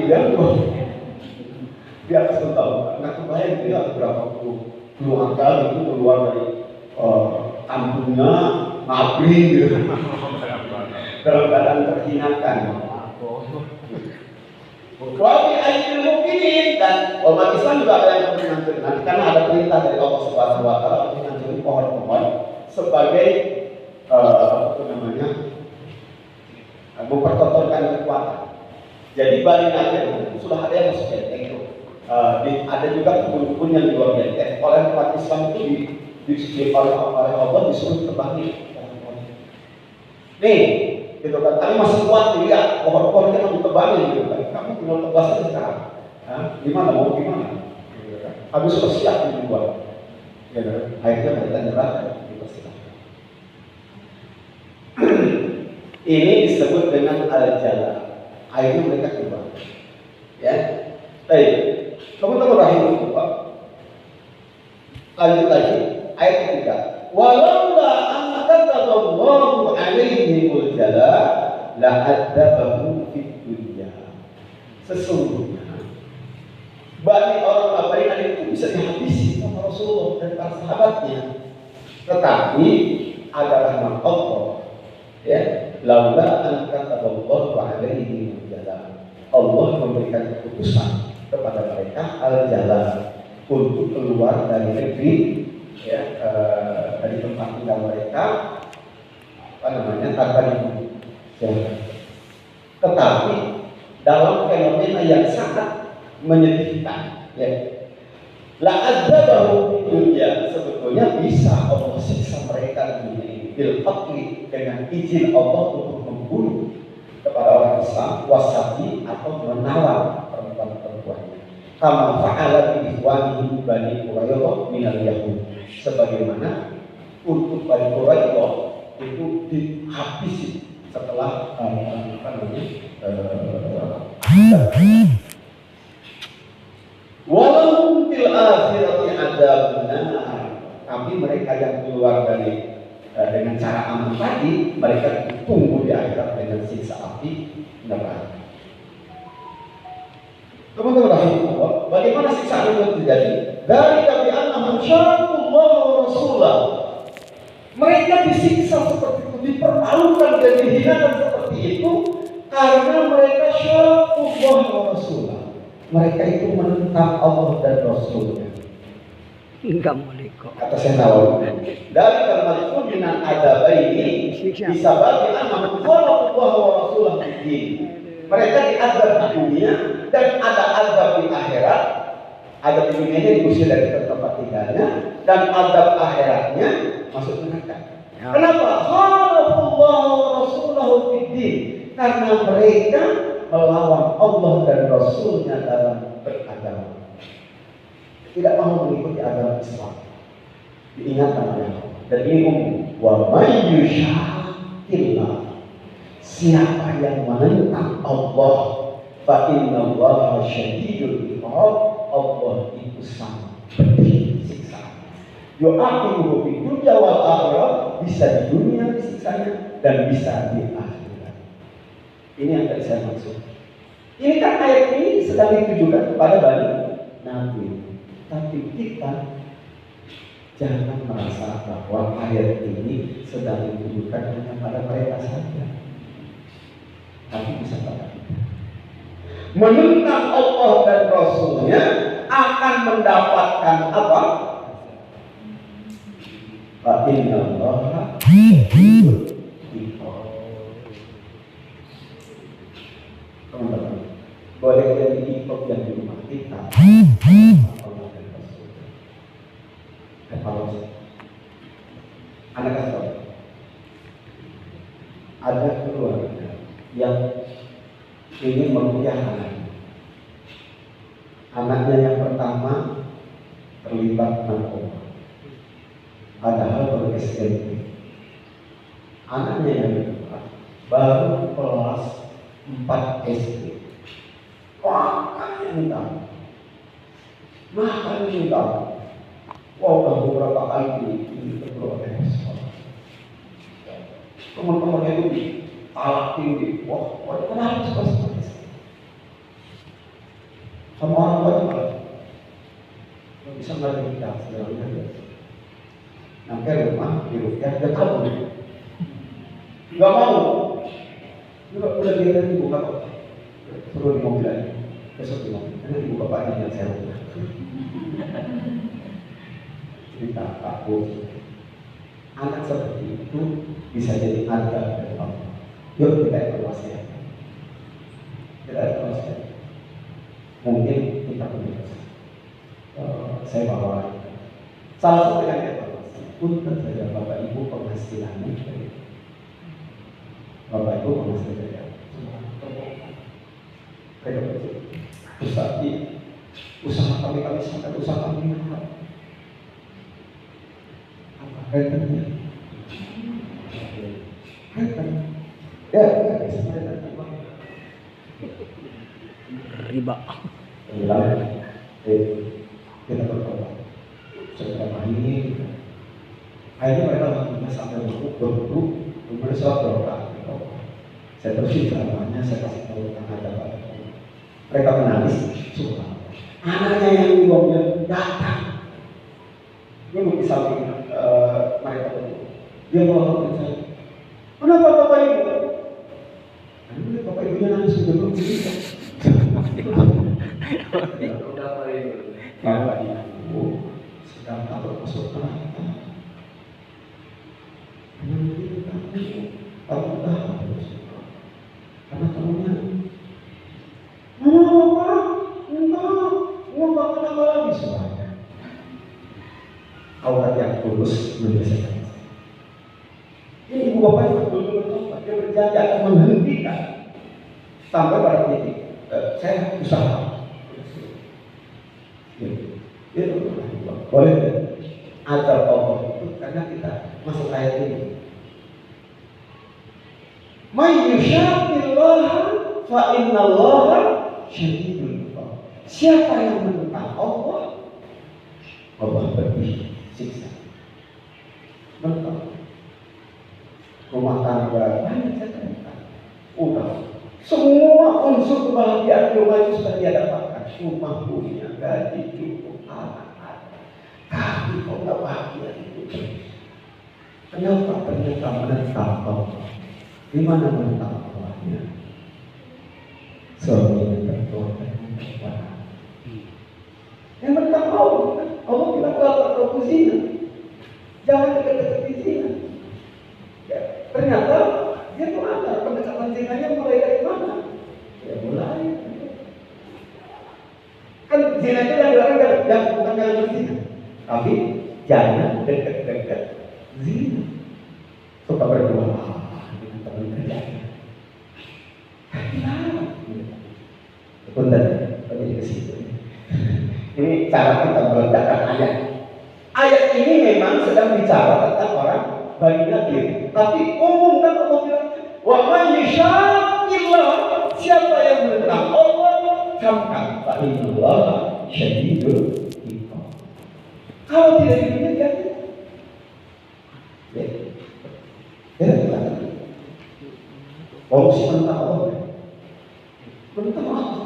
Biar kita tahu, nggak kebayang dia berapa puluh keluarga itu keluar dari kampungnya ngabring gitu, dalam keadaan terhinakan. Wabi ayyul mukminin, dan umat Islam juga ada yang menghancurkan. Nanti karena ada perintah dari Allah Subhanahu Wa Taala untuk menghancurkan pohon-pohon sebagai mempertontonkan kekuatan. Jadi Bani Nadir sudah ada yang masuk benteng itu. Ada juga kebun-kebun yang di luar benteng. Oleh umat Islam itu oleh Allah disuruh terbang. Nih, gitu kan. Tapi masih kuat dilihat pohon-pohon yang ditebangin gitu kan. Kamu tinggal tebas aja sekarang. Gimana mau gimana? Gitu kan. Habis sudah siap dibuat. Ya, akhirnya mereka nyerah dan dipersilakan. Ini disebut dengan al-jala. Akhirnya mereka keluar. Ya, baik. Teman-teman rahimahullah, lanjut lagi ayat ketiga. Walaula an kataballahu alaihimul jala la adzabahu fid dunya. Sesungguhnya Bani orang Bani Nadir itu bisa dihabisi sama Rasulullah dan para sahabatnya, tetapi ada rahmat Allah. Ya, laula an kataballahu alaihimul jala. Allah memberikan keputusan kepada mereka al-jalan untuk keluar dari negeri, ya, dari tempat tinggal mereka, tanpa dibunuh. Ya. Tetapi dalam fenomena yang sangat menyedihkan, ya, Allah untuk membunuh kepada orang Islam, wasabi atau menawan perempuan-perempuannya. Kama fa'ala bi ikhwanihi Bani Quraidah minal Yahud. Sebagaimana untuk Bani Quraidah itu dihabisi setelah walau fil akhirati adzabun nar. Tapi mereka yang keluar dari dengan cara aman tadi, mereka ditunggu di akhirat dengan siksa api neraka. Teman-teman rahimahullah, bagaimana siksa api itu terjadi? Dari kami annahum syaqullah wa rasulah. Mereka disiksa seperti itu, dipermalukan dan dihinakan seperti itu karena mereka syaqullah wa rasulah. Mereka itu menentang Allah dan Rasulnya. Enggak boleh kok. Kata saya tahu dari kalimat itu minan adabaini bisa bagi anak Allah wa Rasulullah di. Mereka diazab di dunia dan ada azab di akhirat. Azab di dunia ini diusir dari tempat tinggalnya dan azab akhiratnya masuk neraka. Ya. Kenapa? Khalafullah wa Rasulullah di. Karena mereka melawan Allah dan Rasulnya dalam beragama. Tidak mau mengikuti agama Islam. Diingatkan oleh Allah. Dan ini umum. Wa may yushaqillah. Siapa yang menentang Allah, fa innallaha syadidul iqab. Allah itu sangat pedih siksa. Yu'aqibuhu fid dunya wal akhirah. Bisa di dunia disiksanya dan bisa di akhirat. Ini yang tadi saya maksud. Ini kan ayat ini sedang ditujukan kepada Bani Nabi. Tapi kita jangan merasa bahwa ayat ini sedang ditujukan hanya pada mereka saja. Tapi bisa pada kita. Menentang Allah dan Rasulnya akan mendapatkan apa? Fa innallaha syadidul iqab. Teman-teman, boleh jadi iqab yang di rumah kita. Evaluasi. Anda kasih tahu. Ada keluarga yang ingin menguliah anaknya. Anaknya yang pertama terlibat narkoba. Padahal baru SMP. Anaknya yang kedua baru kelas 4 SD. Makan minta. Wow, udah beberapa kali di kedua sekolah. Teman-temannya itu di talak tinggi. Wah, kenapa seperti itu? Sama orang banyak nggak bisa ngerti kita sebenarnya. Nanti rumah di rupiah dia kabur. Nggak mau. Udah dia tadi buka kok. Suruh di mobil aja. Besok di mobil. Nanti ibu bapaknya yang saya rumah. Kita takut. Anak seperti itu bisa jadi azab dari Allah. Yuk kita evaluasi. Kita evaluasi. Mungkin kita punya. Saya bawa salah satu yang evaluasi. Punten saja Bapak Ibu penghasilannya. Bapak Ibu penghasilannya. Usaha kami sangat usaha kami. Rentennya, ya, Riba. Kita bertobat. Seberapa ini, akhirnya mereka lakukan sampai berbuku, bersuap berdoa. Saya terusin selamanya, saya kasih tahu tentang ada apa. Mereka menangis, suka. Anaknya yang dibawa datang. Dia mau disamping mereka berdua. Dia melakukan saya. Kenapa Bapak Ibu? Ini Bapak Ibunya nangis sudah belum bisa. Bapak Ibu sedang takut masuk neraka. Kamu dah harus. Karena kamunya. Enggak kenapa lagi semuanya. Aurat yang tulus menyelesaikan. Ini ibu bapak yang dulu bertobat, dia berjanji akan menghentikan sampai pada titik saya usaha. Itu boleh ajar Allah itu karena kita masuk ayat ini. May yushaqillaha fa innallaha syadidul iqab. Siapa yang menentang Allah, Allah beri siksa. Menentang rumah tangga banyak saya tentang. Udah semua unsur kebahagiaan rumah itu sudah dia dapatkan. Rumah punya, gaji cukup, anak ada. Tapi kok nggak bahagia itu? Kenapa ternyata menentang Allah? Di mana menentang Allahnya? Suaminya berdoa dan berdoa. Yang menentang Allah, Allah bilang kalau zina, jangan dekat-dekat di zina. Ya, ternyata dia melanggar pendekatan zinanya mulai dari mana? Ya mulai. Kan zina itu yang dilarang yang bukan jangan berzina, tapi jangan dekat-dekat zina. Suka berdoa dengan teman kerjanya. Punten, pergi ke situ. Ini cara kita meletakkan ayat. Ayat ini memang sedang bicara tentang orang Bani Nadir, tapi umum kan Allah bilang, wa man yushaqqillah, siapa yang menentang Allah, kamkan fa innallaha syadidul iqab. Kalau tidak demikian, ya kita korupsi menentang Allah, menentang Allah.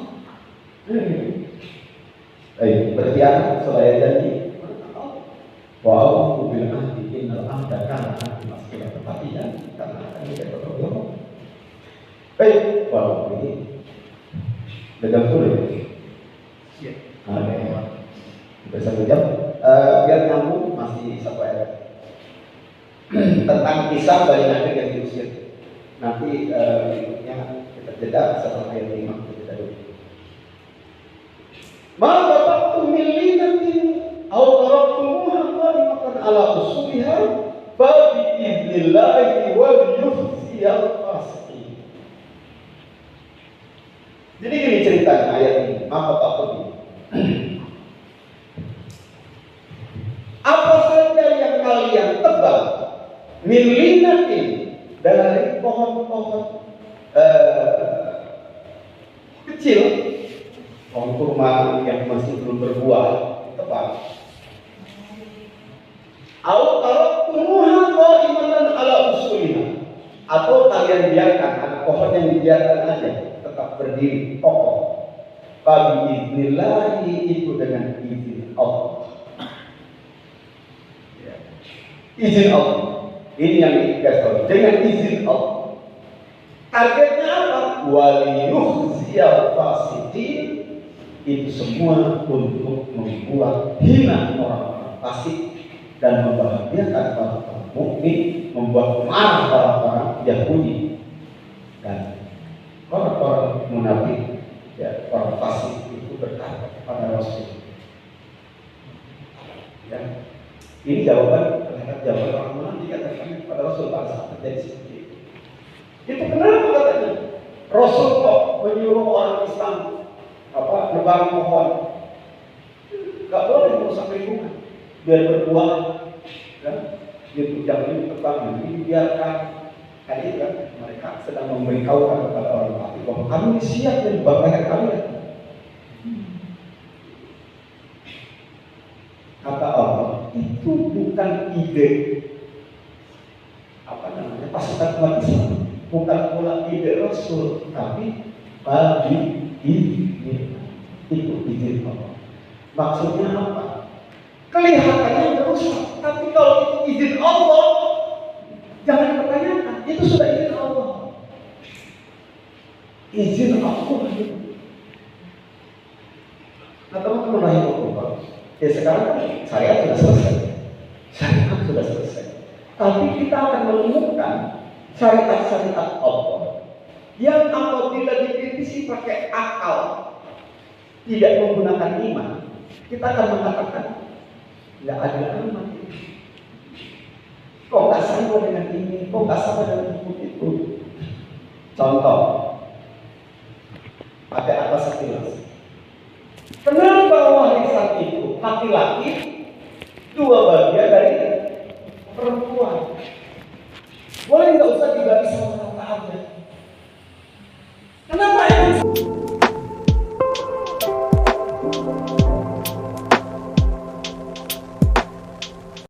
Berkhianat selain janji, wow, mobil ahdi innal ahda kana masih tetapi ya karena akan tidak berbohong. Baik, wow ini beda sulit. Oke, satu jam. Biar nyambung masih satu ayat tentang kisah Bani Nadir yang diusir. Nanti berikutnya kita jeda setelah ayat 5 kita dulu. Maka waktu milinatin awaraktumuha qalimatan ala usuliha fa bi idnillahi wal yukhziyal fasiqin. Jadi gini ceritanya ayat ini. Maka waktu ini apa saja yang kalian tebang milinatin dari pohon-pohon kecil, pohon kurma yang masih belum berbuah, tebang. Au qaimatan ala usuliha, atau kalian biarkan ada pohon yang dibiarkan aja tetap berdiri kokoh. Fa bi'idnillahi, itu dengan izin Allah. Izin Allah. Ini yang dikasih dengan izin Allah. Targetnya apa? Waliyukhziyal fasiqin, itu semua untuk membuat hina orang-orang fasik dan membahagiakan orang-orang mukmin, membuat marah orang-orang Yahudi dan orang-orang munafik, ya, orang fasik itu berkata kepada Rasul. Ya, ini jawaban terhadap jawaban orang munafik dikatakan kepada Rasul pada saat terjadi seperti itu. Itu kenapa katanya? Rasul kok menyuruh orang Islam nebang pohon? Gak boleh merusak lingkungan, biar berbuah, kan? Gitu, jangan ditebang, dibiarkan. Kayak itu kan, mereka sedang memberitahukan kepada orang kafir bahwa kami siap menebang leher kalian. Kata Allah, itu bukan ide pasukan umat Islam, bukan pula ide Rasul, tapi bagi ini itu izin Allah. Maksudnya apa? Kelihatannya merusak, tapi kalau itu izin Allah, jangan dipertanyakan, itu sudah izin Allah. Izin Allah. Nah, teman-teman rahimahullah, sekarang kan syariat sudah selesai. Syariat sudah selesai. Tapi kita akan menemukan syariat-syariat Allah yang apabila dikritisi pakai akal, tidak menggunakan iman, kita akan mengatakan nggak ada amat. Kok nggak sama dengan ini? Kok nggak sama dengan hukum itu? Contoh, ada atas sekilas. Kenapa warisan itu laki-laki, dua bagian dari perempuan? Boleh nggak usah dibagi sama rata aja?